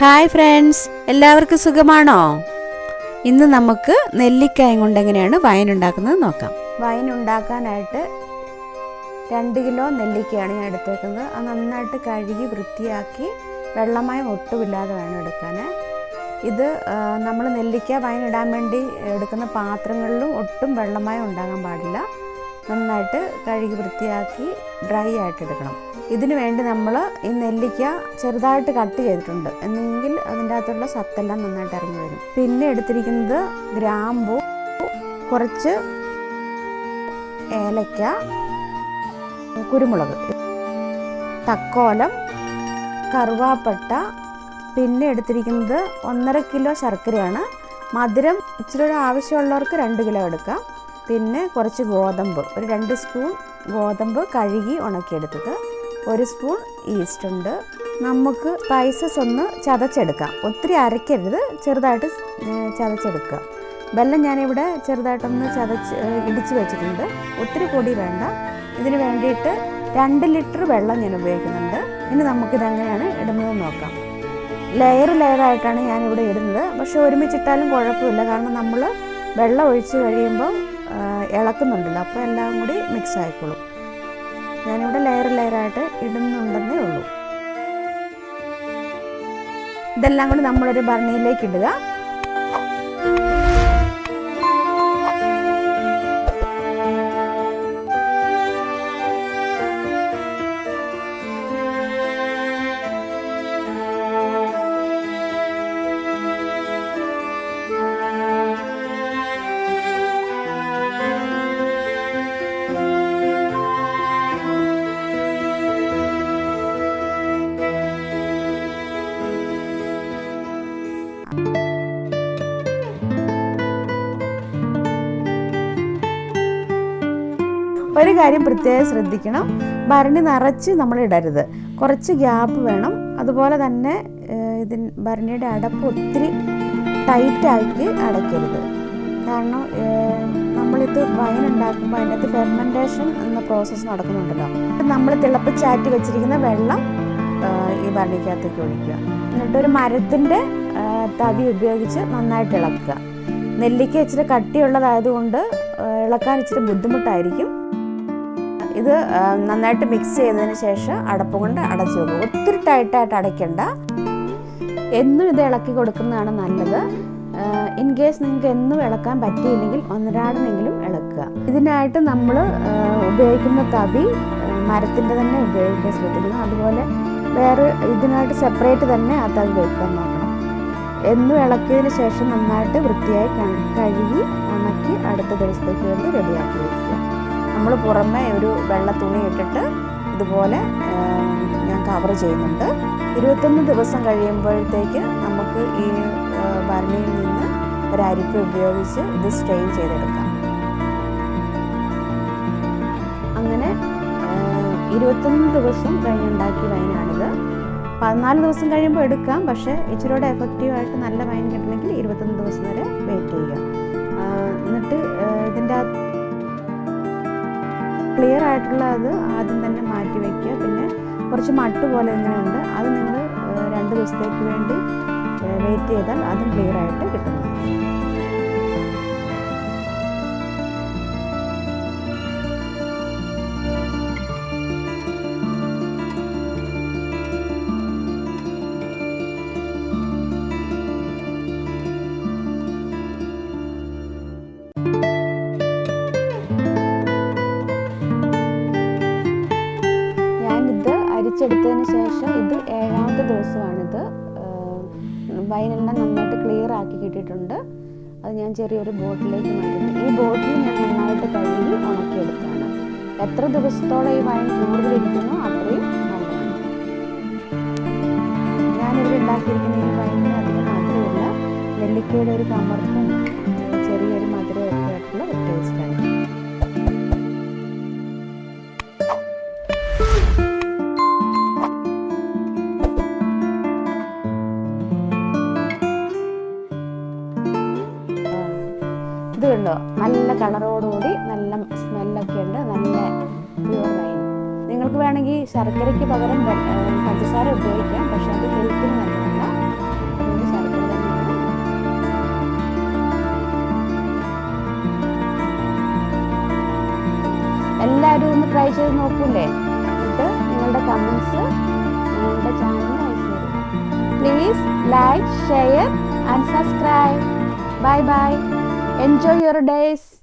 Hi friends, എല്ലാവർക്കും സുഖമാണോ? ഇന്ന് നമുക്ക് നെല്ലിക്കായും കൊണ്ട് എങ്ങനെയാണ് വൈൻ ഉണ്ടാക്കുന്നത് നോക്കാം. വൈൻ ഉണ്ടാക്കാനായിട്ട് 2 കിലോ നെല്ലിക്കയാണ് ഞാൻ എടുത്തേക്കുന്നത്. അത് നന്നായിട്ട് കഴുകി വൃത്തിയാക്കി വെള്ളമയം ഒട്ടുമില്ലാതെ വേണം എടുക്കാൻ. ഇത് നമ്മൾ നെല്ലിക്ക വൈൻ ഇടാൻ വേണ്ടി എടുക്കുന്ന പാത്രങ്ങളിലും ഒട്ടും വെള്ളമയം ഉണ്ടാകാൻ പാടില്ല. നന്നായിട്ട് കഴുകി വൃത്തിയാക്കി ഡ്രൈ ആയിട്ട് എടുക്കണം. ഇതിനു വേണ്ടി നമ്മൾ ഈ നെല്ലിക്ക ചെറുതായിട്ട് കട്ട് ചെയ്തിട്ടുണ്ട്, എന്നെങ്കിൽ അതിൻ്റെ അകത്തുള്ള സത്തെല്ലാം നന്നായിട്ട് ഇറങ്ങി വരും. പിന്നെ എടുത്തിരിക്കുന്നത് ഗ്രാമ്പൂ, കുറച്ച് ഏലക്ക, കുരുമുളക്, തക്കോലം, കറുവാപ്പട്ട. പിന്നെ എടുത്തിരിക്കുന്നത് 1.5 കിലോ ശർക്കരയാണ്. മധുരം ഇച്ചിരി ആവശ്യമുള്ളവർക്ക് 2 കിലോ എടുക്കാം. പിന്നെ കുറച്ച് ഗോതമ്പ്, ഒരു 2 സ്പൂൺ ഗോതമ്പ് കഴുകി ഉണക്കിയെടുത്തത്, 1 സ്പൂൺ ഈസ്റ്റ് ഉണ്ട്. നമുക്ക് സ്പൈസസ് ഒന്ന് ചതച്ചെടുക്കാം. ഒത്തിരി അരയ്ക്കരുത്, ചെറുതായിട്ട് ചതച്ചെടുക്കുക. വെള്ളം ഞാനിവിടെ ചെറുതായിട്ടൊന്ന് ഇടിച്ച് വെച്ചിട്ടുണ്ട്. ഒത്തിരി പൊടി വേണ്ട. ഇതിന് വേണ്ടിയിട്ട് 2 ലിറ്റർ വെള്ളം ഞാൻ ഉപയോഗിക്കുന്നുണ്ട്. ഇനി നമുക്കിതെങ്ങനെയാണ് ഇടുന്നത് നോക്കാം. ലെയറായിട്ടാണ് ഞാനിവിടെ ഇടുന്നത്. പക്ഷെ ഒരുമിച്ചിട്ടാലും കുഴപ്പമില്ല, കാരണം നമ്മൾ വെള്ളം ഒഴിച്ച് കഴിയുമ്പോൾ ഇളക്കുന്നുണ്ടല്ലോ, അപ്പോൾ എല്ലാം കൂടി മിക്സ് ആയിക്കോളും. ഞാനിവിടെ ലെയറായിട്ട് ഇടുന്നുണ്ടെന്നേ ഉള്ളൂ. ഇതെല്ലാം കൂടി നമ്മളൊരു ഭരണിയിലേക്ക് ഇടുക. ഒരു കാര്യം പ്രത്യേകം ശ്രദ്ധിക്കണം, ഭരണി നിറച്ച് നമ്മൾ ഇടരുത്, കുറച്ച് ഗ്യാപ്പ് വേണം. അതുപോലെ തന്നെ ഭരണിയുടെ അടപ്പ് ഒത്തിരി ടൈറ്റാക്കി അടയ്ക്കരുത്. കാരണം നമ്മളിത് വൈൻ ഉണ്ടാക്കുമ്പോൾ അതിനകത്ത് ഫെർമെൻറ്റേഷൻ എന്ന പ്രോസസ്സ് നടക്കുന്നുണ്ടല്ലോ. നമ്മൾ തിളപ്പിച്ചാറ്റി വെച്ചിരിക്കുന്ന വെള്ളം ഈ ഭരണിക്കകത്തേക്ക് ഒഴിക്കുക. എന്നിട്ടൊരു മരത്തിൻ്റെ തവി ഉപയോഗിച്ച് നന്നായിട്ട് ഇളക്കുക. നെല്ലിക്ക ഇച്ചിരി കട്ടിയുള്ളതായതുകൊണ്ട് ഇളക്കാൻ ഇച്ചിരി ബുദ്ധിമുട്ടായിരിക്കും. ഇത് നന്നായിട്ട് മിക്സ് ചെയ്തതിന് ശേഷം അടപ്പ് കൊണ്ട് അടച്ചു വെക്കുക. ഒത്തിരി ടൈറ്റായിട്ട് അടയ്ക്കണ്ട. എന്നും ഇത് ഇളക്കി കൊടുക്കുന്നതാണ് നല്ലത്. ഇൻ കേസ് നിങ്ങൾക്ക് എന്നും ഇളക്കാൻ പറ്റിയില്ലെങ്കിൽ ഒന്നരാടെന്നെങ്കിലും ഇളക്കുക. ഇതിനായിട്ട് നമ്മൾ ഉപയോഗിക്കുന്ന തവി മരത്തിൻ്റെ തന്നെ ഉപയോഗിക്കാൻ ശ്രദ്ധിക്കണം. അതുപോലെ വേറെ ഇതിനായിട്ട് സെപ്പറേറ്റ് തന്നെ ആ തവി വയ്ക്കാൻ നോക്കണം. എന്നും ഇളക്കിയതിന് ശേഷം നന്നായിട്ട് വൃത്തിയായി കഴുകി ഉണക്കി അടുത്ത ദിവസത്തേക്ക് വേണ്ടി റെഡിയാക്കി വയ്ക്കുക. നമ്മൾ പുറമെ ഒരു വെള്ള തുണി ഇട്ടിട്ട് ഇതുപോലെ ഞാൻ കവർ ചെയ്യുന്നുണ്ട്. 21 ദിവസം കഴിയുമ്പോഴത്തേക്ക് നമുക്ക് ഈ ഭരണിയിൽ നിന്ന് ഒരു അരിപ്പ ഉപയോഗിച്ച് ഇത് സ്ട്രെയിൻ ചെയ്തെടുക്കാം. അങ്ങനെ 21 ദിവസം കഴിഞ്ഞുണ്ടാക്കിയ വൈനാണിത്. 14 ദിവസം കഴിയുമ്പോൾ എടുക്കാം. പക്ഷേ ഇച്ചിരിയോടെ എഫക്റ്റീവായിട്ട് നല്ല വൈൻ കിട്ടണമെങ്കിൽ 21 ദിവസം വരെ വെയിറ്റ് ചെയ്യുക. എന്നിട്ട് ഇതിൻ്റെ ക്ലിയർ ആയിട്ടുള്ള അത് ആദ്യം തന്നെ മാറ്റി വയ്ക്കുക. പിന്നെ കുറച്ച് മട്ട് പോലെ ഇങ്ങനെയുണ്ട്, അത് നിങ്ങൾ 2 ദിവസത്തേക്ക് വേണ്ടി വെയിറ്റ് ചെയ്താൽ അതും ക്ലിയർ ആയിട്ട് കിട്ടുന്നു. അരിച്ചെടുത്തതിന് ശേഷം ഇത് 7ാമത്തെ ദിവസമാണിത്. വൈനെല്ലാം നന്നായിട്ട് ക്ലിയർ ആക്കി കിട്ടിയിട്ടുണ്ട്. അത് ഞാൻ ചെറിയൊരു ബോട്ടിലേക്ക് മാറ്റുന്നു. ഈ ബോട്ടിൽ ഞാൻ നന്നായിട്ട് കഴുകി ഉണക്കിയെടുത്താണ്. എത്ര ദിവസത്തോളം ഈ വൈൻ കൂടുതലിരിക്കുന്നോ അത്രയും നല്ലതാണ്. ഞാനിവിടെ ഉണ്ടാക്കിയിരിക്കുന്ന ഈ വൈനിന് അധികം മധുരമില്ല. നെല്ലിക്കയുടെ ഒരു കമർപ്പും ചെറിയൊരു മധുരമൊക്കെ ആയിട്ടുള്ള ഒരു ടേസ്റ്റാണ്. ഇത് കണ്ടോ, നല്ല കളറോടുകൂടി നല്ല സ്മെല്ലൊക്കെ ഉണ്ട്, നല്ല പ്യുവർ വൈൻ. നിങ്ങൾക്ക് വേണമെങ്കിൽ ശർക്കരയ്ക്ക് പകരം പഞ്ചസാര ഉപയോഗിക്കാം, പക്ഷെ അത് ഹെൽത്തിന് നല്ലതല്ല. എല്ലാവരും ഒന്ന് ട്രൈ ചെയ്ത് നോക്കൂലേ? എന്നിട്ട് നിങ്ങളുടെ കമൻസ് ഞങ്ങളുടെ ചാനലിൽ അയച്ചു തരിക. Please like, share and subscribe. Bye bye. Enjoy your days.